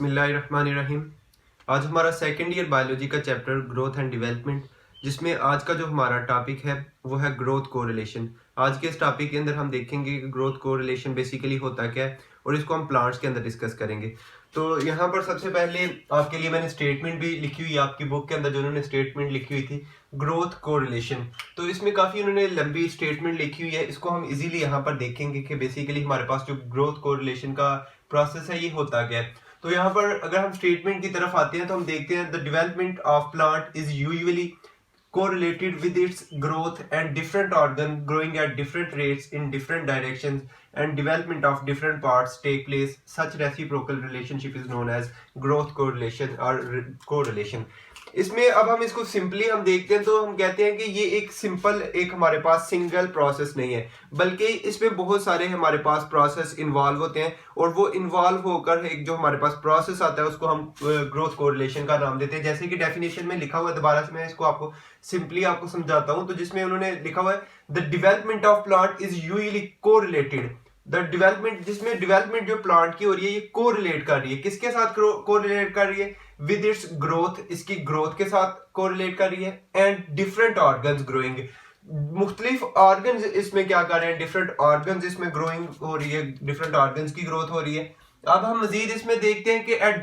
बिस्मिल्लाहिर्रहमानिर्रहीम। आज हमारा सेकेंड ईयर बायोलॉजी का चैप्टर ग्रोथ एंड डेवलपमेंट, जिसमें आज का जो हमारा टॉपिक है वो है ग्रोथ कोरिलेशन। आज के इस टॉपिक के अंदर हम देखेंगे कि ग्रोथ कोरिलेशन बेसिकली होता क्या है और इसको हम प्लांट्स के अंदर डिस्कस करेंगे। तो यहाँ पर सबसे पहले आपके लिए मैंने स्टेटमेंट भी लिखी हुई है आपकी बुक के अंदर, जो उन्होंने स्टेटमेंट लिखी हुई थी ग्रोथ कोरिलेशन। तो इसमें काफ़ी उन्होंने लंबी स्टेटमेंट लिखी हुई है, इसको हम इजीली यहाँ पर देखेंगे कि बेसिकली हमारे पास जो ग्रोथ कोरिलेशन का प्रोसेस है ये होता क्या है। तो यहाँ पर अगर हम स्टेटमेंट की तरफ आते हैं तो हम देखते हैं the development of plant is usually correlated with its growth and different organ growing at different rates in different directions and development of different parts take place. Such reciprocal relationship is known as growth correlation or correlation. इसमें अब हम इसको simply हम देखते हैं तो हम कहते हैं कि ये एक सिंपल एक हमारे पास सिंगल प्रोसेस नहीं है, बल्कि इसमें बहुत सारे हमारे पास प्रोसेस इन्वॉल्व होते हैं और वो इन्वॉल्व होकर एक जो हमारे पास प्रोसेस आता है उसको हम ग्रोथ कोरिलेशन का नाम देते हैं। जैसे कि डेफिनेशन में लिखा हुआ है, दोबारा से मैं इसको आपको सिंपली आपको समझाता हूं। तो जिसमें उन्होंने लिखा हुआ है the development of plant is usually correlated. The development, जिसमें डेवलपमेंट जो प्लांट की हो रही है ये कोरिलेट कर रही है, किसके साथ कोरिलेट कर रही है? विद इट्स ग्रोथ, इसकी ग्रोथ के साथ कोरिलेट कर रही है। एंड डिफरेंट ऑर्गन्स ग्रोइंग, मुख्तलिफ ऑर्गन्स इसमें क्या कर रहे हैं? डिफरेंट ऑर्गन्स इसमें ग्रोइंग हो रही है, डिफरेंट ऑर्गन्स की ग्रोथ हो रही है। अब हम मजीद इसमें देखते हैं कि एट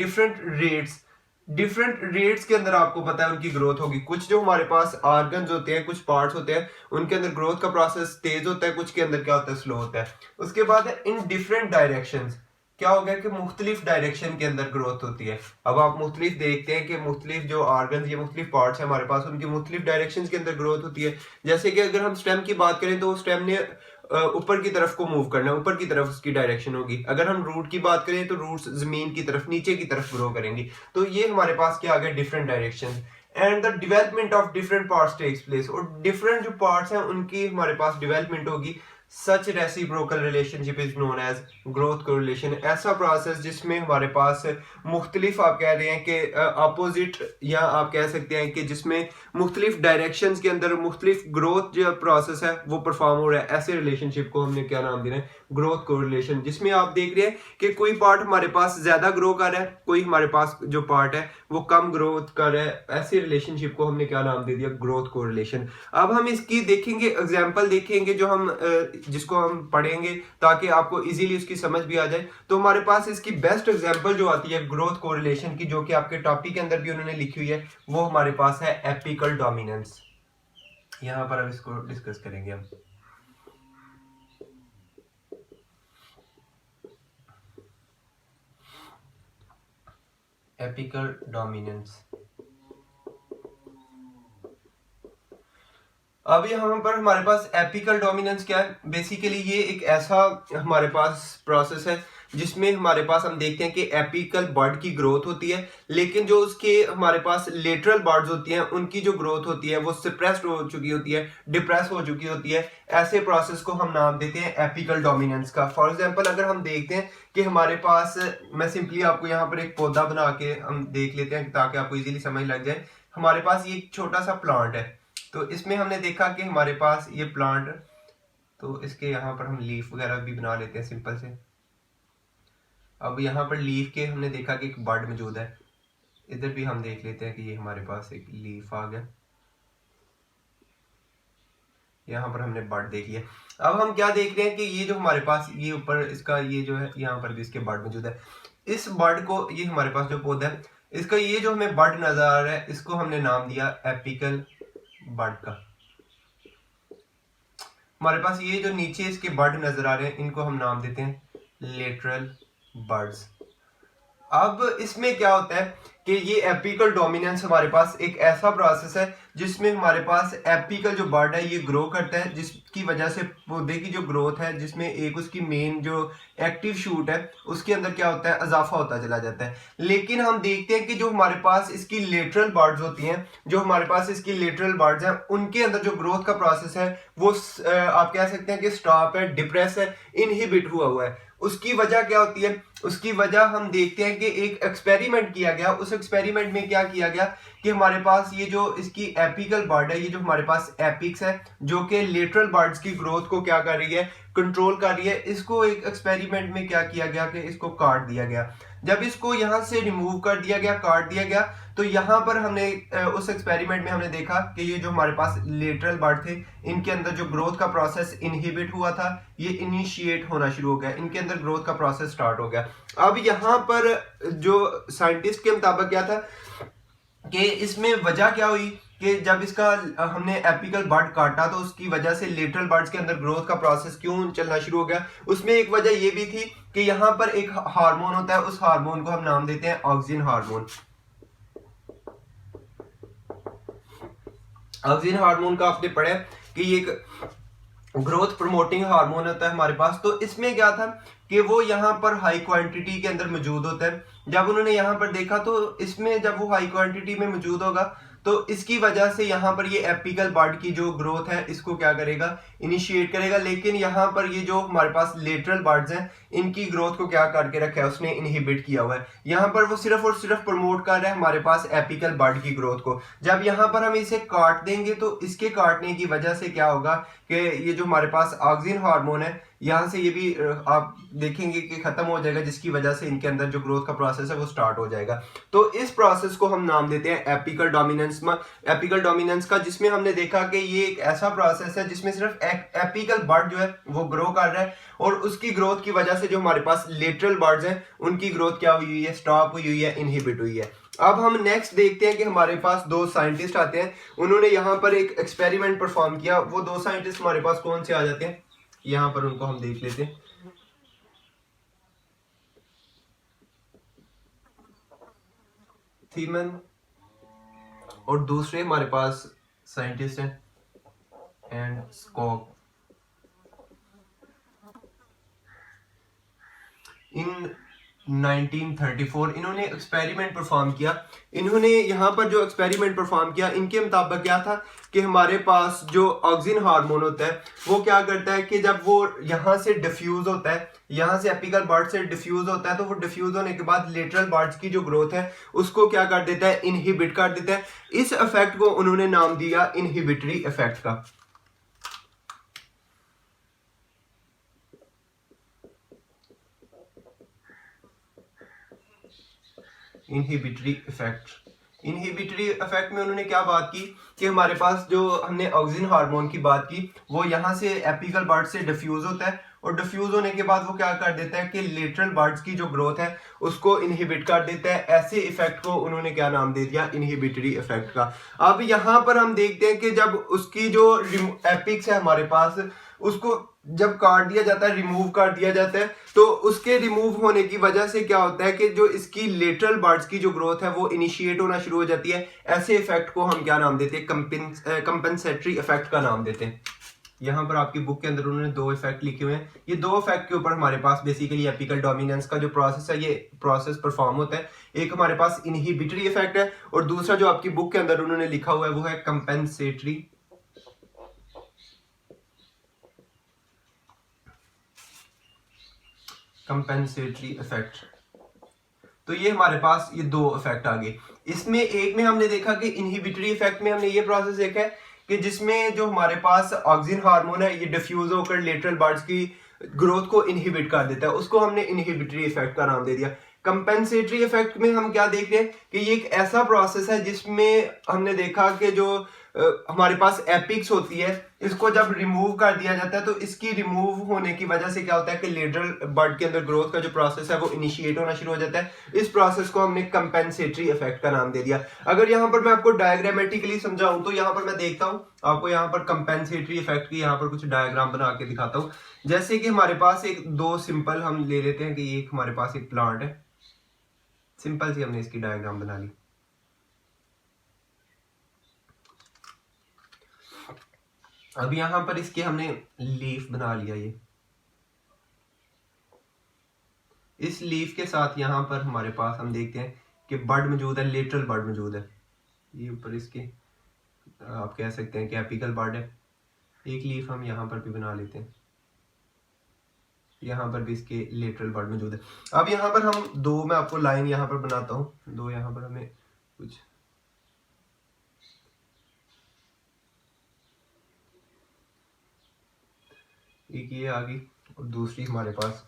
डिफरेंट रेट्स के अंदर आपको पता है उनकी ग्रोथ होगी। कुछ जो हमारे पास ऑर्गन्स होते हैं, कुछ पार्ट्स होते हैं, उनके अंदर ग्रोथ का प्रोसेस तेज होता है, कुछ के अंदर क्या होता है? स्लो होता है। उसके बाद है इन डिफरेंट डायरेक्शंस, क्या हो गया कि मुख्तलिफ डायरेक्शन के अंदर ग्रोथ होती है। अब आप मुख्तलिफ देखते हैं कि मुख्तलिफ जो ऑर्गन्स, ये मुख्तलिफ पार्ट्स हैं हमारे पास, उनकी मुख्तलिफ डायरेक्शन के अंदर ग्रोथ होती है। जैसे कि अगर हम स्टेम की बात करें तो स्टेम ने ऊपर की तरफ को मूव करना है, ऊपर की तरफ उसकी डायरेक्शन होगी। अगर हम रूट की बात करें तो रूट्स जमीन की तरफ, नीचे की तरफ ग्रो करेंगी। तो ये हमारे पास क्या आ गया? Different direction. And the development of different parts takes place, और डिफरेंट जो पार्ट्स हैं उनकी हमारे पास डेवलपमेंट होगी। Such reciprocal relationship is known as growth correlation. ऐसा प्रोसेस जिसमें हमारे पास मुख्तलिफ, आप कह रहे हैं कि अपोजिट, या आप कह सकते हैं कि जिसमें मुख्तलिफ डायरेक्शंस के अंदर मुख्तलिफ ग्रोथ जो प्रोसेस है वो परफॉर्म हो रहा है, ऐसे रिलेशनशिप को हमने क्या नाम देना है? Growth correlation. जिसमें आप देख रहे हैं कि कोई पार्ट हमारे पास ज्यादा ग्रो कर रहा है, कोई हमारे पास जो पार्ट है वो कम ग्रोथ कर रहा है, ऐसे रिलेशनशिप को हमने क्या नाम दे दिया? Growth correlation. अब हम इसकी देखेंगे, एग्जाम्पल देखेंगे जो हम जिसको हम पढ़ेंगे ताकि आपको इजीली उसकी समझ भी आ जाए। तो हमारे पास इसकी बेस्ट एग्जांपल जो आती है ग्रोथ कोरिलेशन की, जो कि आपके टॉपिक के अंदर भी उन्होंने लिखी हुई है, वो हमारे पास है एपिकल डोमिनेंस। यहां पर हम इसको डिस्कस करेंगे। हम एपिकल डोमिनेंस। अब यहाँ पर हमारे पास एपिकल डोमिनेंस क्या है? बेसिकली ये एक ऐसा हमारे पास प्रोसेस है जिसमें हमारे पास हम देखते हैं कि एपिकल बर्ड की ग्रोथ होती है, लेकिन जो उसके हमारे पास लेटरल बर्ड्स होती हैं उनकी जो ग्रोथ होती है वो सप्रेस्ड हो चुकी होती है, डिप्रेस हो चुकी होती है। ऐसे प्रोसेस को हम नाम देते हैं एपिकल डोमिनेंस का। फॉर एग्जांपल अगर हम देखते हैं कि हमारे पास, मैं सिंपली आपको यहाँ पर एक पौधा बना के हम देख लेते हैं ताकि आपको इजीली समझ लग जाए। हमारे पास ये एक छोटा सा प्लांट है, तो इसमें हमने देखा कि हमारे पास ये प्लांट, तो इसके यहाँ पर हम लीफ वगैरह भी बना लेते हैं सिंपल से। अब यहाँ पर लीफ के हमने देखा कि एक बर्ड मौजूद है, इधर भी हम देख लेते हैं कि ये हमारे पास एक लीफ आ गया, यहाँ पर हमने बर्ड देख लिया। अब हम क्या देख रहे हैं कि ये जो हमारे पास ये ऊपर इसका ये जो है, यहाँ पर भी इसके बर्ड मौजूद है। इस बर्ड को, ये हमारे पास जो पौधा है, इसका ये जो हमें बर्ड नजर आ रहा है, इसको हमने नाम दिया एपिकल बर्ड का। हमारे पास ये जो नीचे इसके बर्ड नजर आ रहे हैं, इनको हम नाम देते हैं लेटरल बर्ड्स। अब इसमें क्या होता है कि ये एपिकल डोमिनेंस हमारे पास एक ऐसा प्रोसेस है जिसमें हमारे पास एपिकल जो बर्ड है ये ग्रो करता है, जिसकी वजह से पौधे की जो ग्रोथ है, जिसमें एक उसकी मेन जो एक्टिव शूट है उसके अंदर क्या होता है? इजाफा होता चला जाता है। लेकिन हम देखते हैं कि जो हमारे पास इसकी लेटरल बर्ड्स होती हैं, जो हमारे पास इसकी लेटरल बर्ड्स हैं, उनके अंदर जो ग्रोथ का प्रोसेस है वो आप कह सकते हैं कि स्टॉप है, डिप्रेस है, इनहिबिट हुआ है। उसकी वजह क्या होती है? उसकी वजह हम देखते हैं कि एक एक्सपेरिमेंट किया गया। उस एक्सपेरिमेंट में क्या किया गया कि हमारे पास ये जो इसकी एपिकल बर्ड है, ये जो हमारे पास एपिक्स है, जो कि लेटरल बर्ड्स की ग्रोथ को क्या कर रही है? कंट्रोल कर रही है। इसको एक एक्सपेरिमेंट में क्या किया गया कि इसको काट दिया गया। जब इसको यहाँ से रिमूव कर दिया गया, काट दिया गया, तो यहाँ पर हमने उस एक्सपेरिमेंट में हमने देखा कि ये जो हमारे पास लेटरल बर्ड थे, इनके अंदर जो ग्रोथ का प्रोसेस इनहिबिट हुआ था, ये इनिशिएट होना शुरू हो गया, इनके अंदर ग्रोथ का प्रोसेस स्टार्ट हो गया। अब यहाँ पर जो साइंटिस्ट के मुताबिक क्या था कि इसमें वजह क्या हुई कि जब इसका हमने एपिकल बर्ड काटा तो उसकी वजह से लेटरल बर्ड्स के अंदर ग्रोथ का प्रोसेस क्यों चलना शुरू हो गया। उसमें एक वजह ये भी थी कि यहाँ पर एक हार्मोन होता है, उस हार्मोन को हम नाम देते हैं ऑक्सिन हार्मोन। ऑक्सिन हार्मोन का आपने पढ़ा कि ये एक ग्रोथ प्रमोटिंग हार्मोन होता है हमारे पास। तो इसमें क्या था कि वो यहाँ पर हाई क्वांटिटी के अंदर मौजूद होता है। जब उन्होंने यहाँ पर देखा तो इसमें जब वो हाई क्वांटिटी में मौजूद होगा तो इसकी वजह से यहाँ पर ये एपिकल बर्ड की जो ग्रोथ है इसको क्या करेगा, इनिशिएट करेगा। लेकिन यहाँ पर ये जो हमारे पास लेटरल बर्ड्स हैं, इनकी ग्रोथ को क्या करके रखा है, उसने इनहिबिट किया हुआ है। यहाँ पर वो सिर्फ और सिर्फ प्रमोट कर रहा है हमारे पास एपिकल बर्ड की ग्रोथ को। जब यहाँ पर हम इसे काट देंगे तो इसके काटने की वजह से क्या होगा कि ये जो हमारे पास ऑक्सिन हार्मोन है, यहाँ से ये भी आप देखेंगे कि खत्म हो जाएगा, जिसकी वजह से इनके अंदर जो ग्रोथ का प्रोसेस है वो स्टार्ट हो जाएगा। तो इस प्रोसेस को हम नाम देते हैं एपिकल डोमिनेंस। एपिकल डोमिनेंस का, जिसमें हमने देखा कि ये एक ऐसा प्रोसेस है जिसमें सिर्फ एपिकल बर्ड जो है वो ग्रो कर रहा है और उसकी ग्रोथ की वजह से जो हमारे पास लेटरल बर्ड्स हैं उनकी ग्रोथ क्या हुई है, स्टॉप हुई है, इनहिबिट हुई है। अब हम नेक्स्ट देखते हैं कि हमारे पास दो साइंटिस्ट आते हैं, उन्होंने यहाँ पर एक एक्सपेरिमेंट परफॉर्म किया। वो दो साइंटिस्ट हमारे पास कौन से आ जाते हैं, यहाँ पर उनको हम देख लेते हैं। थीमन और दूसरे हमारे पास साइंटिस्ट हैं एंड स्कॉक। इन 1934 इन्होंने एक्सपेरिमेंट परफॉर्म किया। इन्होंने यहाँ पर जो एक्सपेरिमेंट परफॉर्म किया, इनके मुताबिक क्या था कि हमारे पास जो ऑक्सिन हार्मोन होता है वो क्या करता है कि जब वो यहाँ से डिफ्यूज होता है, यहाँ से एपिकल बर्ड से डिफ्यूज होता है, तो वो डिफ्यूज होने के बाद लेटरल बर्ड्स की जो ग्रोथ है उसको क्या कर देता है, इनहिबिट कर देता है। इस इफेक्ट को उन्होंने नाम दिया इनहिबिटरी इफेक्ट का। Inhibitory effect. इनहिबिटरी इफेक्ट में उन्होंने क्या बात की कि हमारे पास जो हमने ऑक्सिन हार्मोन की बात की, वो यहाँ से एपिकल बर्ड से डिफ्यूज होता है और डिफ्यूज होने के बाद वो क्या कर देता है कि लेटरल बर्ड्स की जो ग्रोथ है उसको इनहिबिट कर देता है। ऐसे इफेक्ट को उन्होंने क्या नाम दे दिया, इनहिबिटरी इफेक्ट का। अब यहाँ पर हम देखते हैं कि जब उसकी जो एपिक्स है हमारे पास, उसको जब काट दिया जाता है, रिमूव कर दिया जाता है, तो उसके रिमूव होने की वजह से क्या होता है कि जो इसकी लेटरल बर्ड्स की जो ग्रोथ है वो इनिशिएट होना शुरू हो जाती है। ऐसे इफेक्ट को हम क्या नाम देते हैं, कंपेंसेटरी इफेक्ट का नाम देते हैं। यहाँ पर आपकी बुक के अंदर उन्होंने दो इफेक्ट लिखे हुए हैं। ये दो इफेक्ट के ऊपर हमारे पास बेसिकली एपिकल डोमिनेंस का जो प्रोसेस है, ये प्रोसेस परफॉर्म होता है। एक हमारे पास इनहिबिटरी इफेक्ट है और दूसरा जो आपकी बुक के अंदर उन्होंने लिखा हुआ है वो है कंपेंसेटरी इफेक्ट। तो ये हमारे पास ये दो इफेक्ट आ गए। इसमें एक में हमने देखा कि इनहिबिटरी इफेक्ट में हमने ये प्रोसेस देखा है कि जिसमें जो हमारे पास ऑक्सिन हार्मोन है ये डिफ्यूज होकर लेटरल बर्ड्स की ग्रोथ को इनहिबिट कर देता है, उसको हमने इनहिबिटरी इफेक्ट का नाम दे दिया। कंपेंसेटरी इफेक्ट में हम क्या देख रहे हैं कि ये एक ऐसा प्रोसेस है जिसमें हमने देखा कि जो हमारे पास एपिक्स होती है, इसको जब रिमूव कर दिया जाता है तो इसकी रिमूव होने की वजह से क्या होता है कि लेटरल बर्ड के अंदर ग्रोथ का जो प्रोसेस है वो इनिशिएट होना शुरू हो जाता है। इस प्रोसेस को हमने कंपेंसेटरी इफेक्ट का नाम दे दिया। अगर यहाँ पर मैं आपको डायग्रामेटिकली समझाऊं तो यहाँ पर मैं देखता हूँ आपको यहाँ पर कंपेंसेटरी इफेक्ट की यहाँ पर कुछ डायग्राम बना के दिखाता हूँ। जैसे कि हमारे पास एक दो सिंपल हम ले लेते हैं कि एक हमारे पास एक प्लांट है, सिंपल सी हमने इसकी डायग्राम बना ली। अब यहां पर इसके हमने लीफ बना लिया। ये इस लीफ के साथ यहां पर हमारे पास हम देखते हैं कि बर्ड मौजूद है, लेटरल बर्ड मौजूद है। ये ऊपर इसके आप कह सकते हैं कि एपिकल बर्ड है। एक लीफ हम यहां पर भी बना लेते हैं, यहां पर भी इसके लेटरल बर्ड मौजूद है। अब यहां पर हम दो, मैं आपको लाइन यहां पर बनाता हूं, दो यहां पर हमें कुछ एक ये आ गई और दूसरी हमारे पास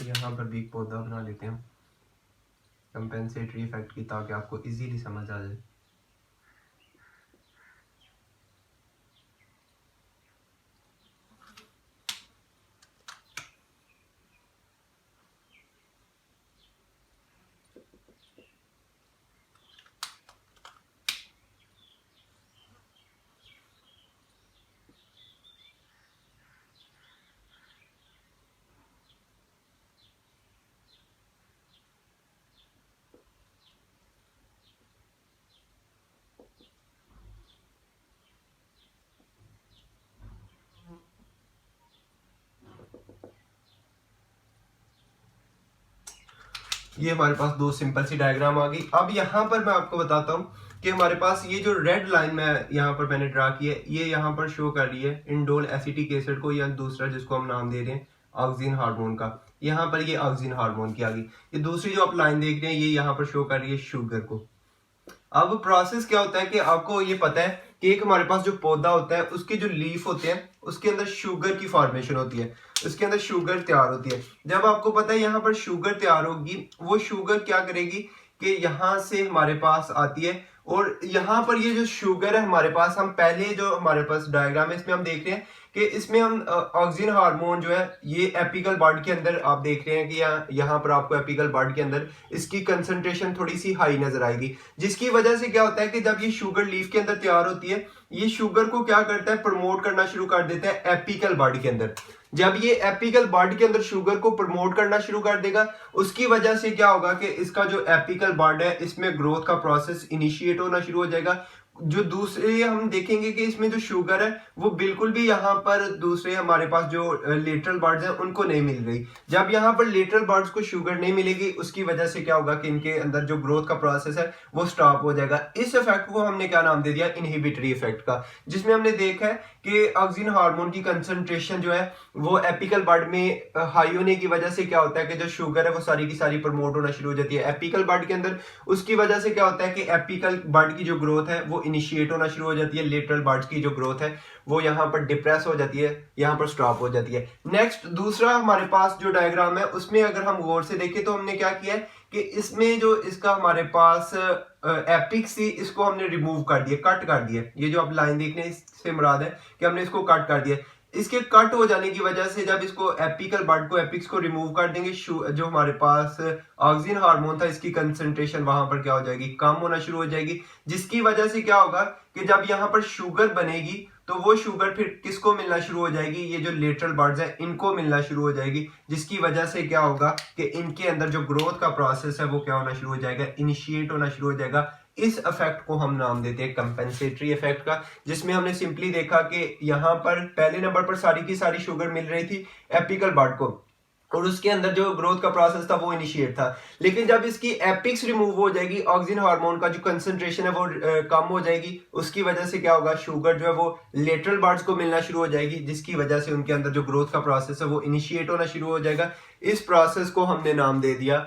यहाँ पर भी एक पौधा बना लेते हैं कंपेंसेटरी इफेक्ट की, ताकि आपको इजीली समझ आ जाए। ये हमारे पास दो सिंपल सी डायग्राम आ गई। अब यहाँ पर मैं आपको बताता हूँ कि हमारे पास ये जो रेड लाइन में यहाँ पर मैंने ड्रा की है, ये यहाँ पर शो कर रही है इंडोल एसिटिक एसिड को, या दूसरा जिसको हम नाम दे रहे हैं ऑक्सिन हार्मोन का। यहाँ पर ये ऑक्सिन हार्मोन की आ गई। ये दूसरी जो आप लाइन देख रहे हैं, ये यहाँ पर शो कर रही है शुगर को। अब प्रोसेस क्या होता है कि आपको ये पता है कि एक हमारे पास जो पौधा होता है, उसके जो लीफ होते हैं, उसके अंदर शुगर की फॉर्मेशन होती है, उसके अंदर शुगर तैयार होती है। जब आपको पता है यहाँ पर शुगर तैयार होगी, वो शुगर क्या करेगी कि यहाँ से हमारे पास आती है, और यहाँ पर ये जो शुगर है हमारे पास, हम पहले जो हमारे पास डायग्राम है इसमें हम देख रहे हैं कि इसमें हम ऑक्सिन हार्मोन जो है ये एपिकल बड के अंदर आप देख रहे हैं कि यहाँ पर आपको एपिकल बड के अंदर इसकी कंसंट्रेशन थोड़ी सी हाई नजर आएगी, जिसकी वजह से क्या होता है कि जब ये शुगर लीफ के अंदर तैयार होती है, ये शुगर को क्या करता है, प्रमोट करना शुरू कर देता है एपिकल बड के अंदर। जब ये एपिकल बड के अंदर शुगर को प्रमोट करना शुरू कर देगा, उसकी वजह से क्या होगा कि इसका जो एपिकल बड है, इसमें ग्रोथ का प्रोसेस इनिशिएट होना शुरू हो जाएगा। जो दूसरे हम देखेंगे कि इसमें जो शुगर है वो बिल्कुल भी यहाँ पर दूसरे हमारे पास जो लेटरल बर्ड्स हैं उनको नहीं मिल रही। जब यहाँ पर लेटरल बर्ड्स को शुगर नहीं मिलेगी, उसकी वजह से क्या होगा कि इनके अंदर जो ग्रोथ का प्रोसेस है वो स्टॉप हो जाएगा। इस इफेक्ट को हमने क्या नाम दे दिया, इनहिबिटरी इफेक्ट का, जिसमें हमने देखा है कि ऑक्सिन हार्मोन की कंसंट्रेशन जो है वो एपिकल बड में हाई होने की वजह से क्या होता है कि जो शुगर है वो सारी की सारी प्रमोट होना शुरू हो जाती है एपिकल बड के अंदर। उसकी वजह से क्या होता है कि एपिकल बड की जो ग्रोथ है वो इनिशिएट होना शुरू हो जाती है, लेटरल बर्ड्स की जो ग्रोथ है वो यहाँ पर डिप्रेस हो जाती है, यहाँ पर स्टॉप हो जाती है। नेक्स्ट दूसरा हमारे पास जो डायग्राम है, उसमें अगर हम गौर से देखें तो हमने क्या किया है कि इसमें जो इसका हमारे पास एपिक्स थी, इसको हमने रिमूव कर दिया, कट कर दिया। ये जो आप लाइन देख रहे हैं इससे मुराद है कि हमने इसको कट कर दिया। इसके कट हो जाने की वजह से जब इसको एपिकल बड को एपिक्स को रिमूव कर देंगे, जो हमारे पास ऑक्सिन हार्मोन था इसकी कंसंट्रेशन वहां पर क्या हो जाएगी, कम होना शुरू हो जाएगी, जिसकी वजह से क्या होगा कि जब यहाँ पर शुगर बनेगी तो वो शुगर फिर किसको मिलना शुरू हो जाएगी, ये जो लेटरल बर्ड्स हैं इनको मिलना शुरू हो जाएगी, जिसकी वजह से क्या होगा कि इनके अंदर जो ग्रोथ का प्रोसेस है वो क्या होना शुरू हो जाएगा, इनिशिएट होना शुरू हो जाएगा। इस इफेक्ट को हम नाम देते हैं कंपेंसेटरी इफेक्ट का, जिसमें हमने सिंपली देखा कि यहाँ पर पहले नंबर पर सारी की सारी शुगर मिल रही थी एपिकल बड को, और उसके अंदर जो ग्रोथ का प्रोसेस था वो इनिशिएट था। लेकिन जब इसकी एपिक्स रिमूव हो जाएगी, ऑक्सिन हार्मोन का जो कंसंट्रेशन है वो कम हो जाएगी, उसकी वजह से क्या होगा, शुगर जो है वो लेटरल बर्ड्स को मिलना शुरू हो जाएगी, जिसकी वजह से उनके अंदर जो ग्रोथ का प्रोसेस है वो इनिशिएट होना शुरू हो जाएगा। इस प्रोसेस को हमने नाम दे दिया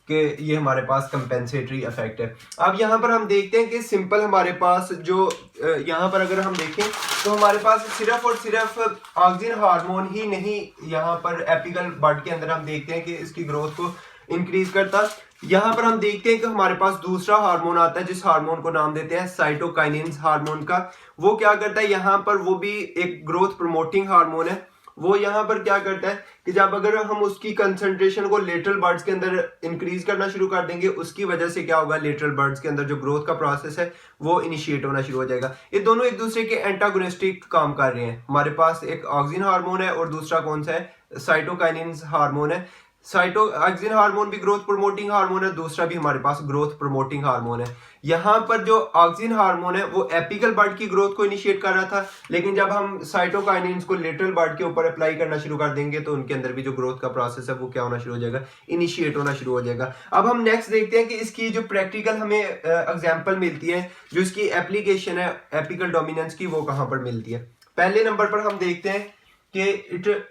कि ये हमारे पास कंपेंसेटरी इफेक्ट है। अब यहाँ पर हम देखते हैं कि सिंपल हमारे पास जो यहाँ पर अगर हम देखें तो हमारे पास सिर्फ और सिर्फ ऑक्सिन हार्मोन ही नहीं, यहाँ पर एपिकल बड के अंदर हम देखते हैं कि इसकी ग्रोथ को इंक्रीज करता। यहाँ पर हम देखते हैं कि हमारे पास दूसरा हार्मोन आता है, जिस हार्मोन को नाम देते हैं साइटोकाइनिन हार्मोन का। वो क्या करता है, यहाँ पर वो भी एक ग्रोथ प्रमोटिंग हार्मोन है। वो यहाँ पर क्या करता है कि जब अगर हम उसकी कंसंट्रेशन को लेटरल बर्ड्स के अंदर इंक्रीज करना शुरू कर देंगे, उसकी वजह से क्या होगा, लेटरल बर्ड्स के अंदर जो ग्रोथ का प्रोसेस है वो इनिशिएट होना शुरू हो जाएगा। ये दोनों एक दूसरे के एंटागोनिस्टिक काम कर रहे हैं। हमारे पास एक ऑक्सिन हार्मोन है और दूसरा कौन सा है, साइटोकाइनिन हार्मोन है। ऑक्सिन हार्मोन भी ग्रोथ प्रमोटिंग हार्मोन है, दूसरा भी हमारे पास ग्रोथ प्रमोटिंग हार्मोन है। यहाँ पर जो ऑक्सिन हार्मोन है वो एपिकल बड की ग्रोथ को इनिशिएट कर रहा था, लेकिन जब हम साइटोकाइनिन को लेटरल बड के ऊपर अप्लाई करना शुरू कर देंगे तो उनके अंदर भी जो ग्रोथ का प्रोसेस है वो क्या होना शुरू हो जाएगा, इनिशिएट होना शुरू हो जाएगा। अब हम नेक्स्ट देखते हैं कि इसकी जो प्रैक्टिकल हमें एग्जाम्पल मिलती है, जो इसकी एप्लीकेशन है एपिकल डोमिनेंस की, वो कहाँ पर मिलती है। पहले नंबर पर हम देखते हैं कि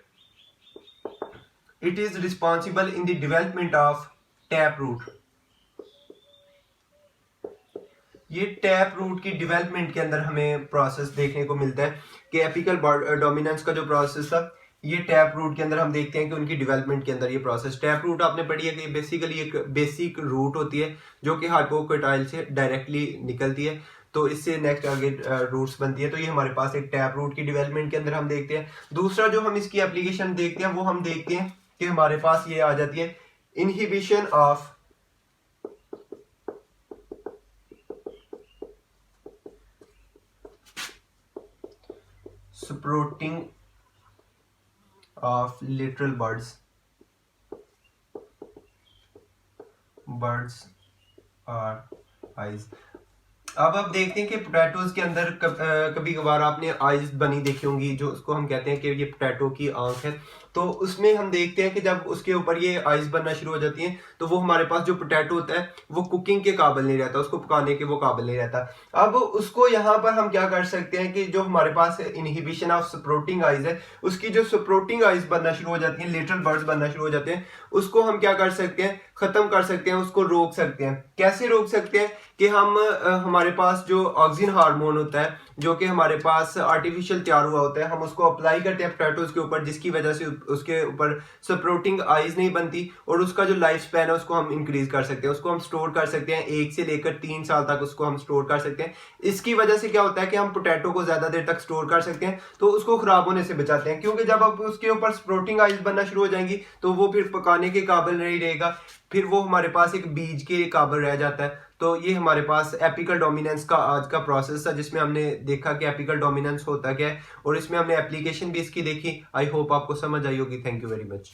it is responsible in the development of tap root. ये टैप रूट की डेवलपमेंट के अंदर हमें प्रोसेस देखने को मिलता है कि एपिकल डोमिनेंस का जो प्रोसेस था ये टैप रूट के अंदर हम देखते हैं कि उनकी डेवलपमेंट के अंदर ये प्रोसेस, टैप रूट आपने पढ़ी है कि बेसिकली एक बेसिक रूट होती है जो कि हाइपोकोटाइल से डायरेक्टली निकलती है, तो इससे नेक्स्ट आगे रूट्स बनती है। तो ये हमारे पास एक टैप रूट की डेवलपमेंट के अंदर हम देखते हैं। दूसरा जो हम इसकी एप्लीकेशन देखते हैं वो हम देखते हैं कि हमारे पास ये आ जाती है inhibition of sprouting of lateral buds or eyes. अब आप देखते हैं कि पोटैटोज के अंदर कभी कभार आपने आइज बनी देखी होंगी, जो उसको हम कहते हैं कि ये पोटैटो की आंख है। तो उसमें हम देखते हैं कि जब उसके ऊपर ये आइज बनना शुरू हो जाती हैं तो वो हमारे पास जो पोटैटो होता है वो कुकिंग के काबिल नहीं रहता, उसको पकाने के वो काबिल नहीं रहता। अब उसको यहाँ पर हम क्या कर सकते हैं कि जो हमारे पास इनहिबिशन ऑफ स्प्रोटिंग आइज है, उसकी जो स्प्रोटिंग आइज बनना शुरू हो जाती है, लिटिल बर्ड्स बनना शुरू हो जाते हैं, उसको हम क्या कर सकते हैं, खत्म कर सकते हैं, उसको रोक सकते हैं। कैसे रोक सकते हैं कि हम हमारे पास जो ऑक्सिन हार्मोन होता है जो कि हमारे पास आर्टिफिशियल तैयार हुआ होता है, हम उसको अप्लाई करते हैं पोटैटोज के ऊपर, जिसकी वजह से उसके ऊपर सप्रोटिंग आइज नहीं बनती और उसका जो लाइफ स्पैन है उसको हम इंक्रीज कर सकते हैं, उसको हम स्टोर कर सकते हैं 1 से लेकर 3 साल तक उसको हम स्टोर कर सकते हैं। इसकी वजह से क्या होता है कि हम पोटैटो को ज्यादा देर तक स्टोर कर सकते हैं, तो उसको खराब होने से बचाते हैं, क्योंकि जब आप उसके ऊपर स्प्रोटिंग आइज बनना शुरू हो जाएंगी तो वो फिर पकाने के काबिल नहीं रहेगा, फिर वो हमारे पास एक बीज के काबिल रह जाता है। तो ये हमारे पास एपिकल डोमिनेंस का आज का प्रोसेस था, जिसमें हमने देखा कि एपिकल डोमिनेंस होता क्या है और इसमें हमने एप्लीकेशन भी इसकी देखी। आई होप आपको समझ आई होगी। Thank you very much.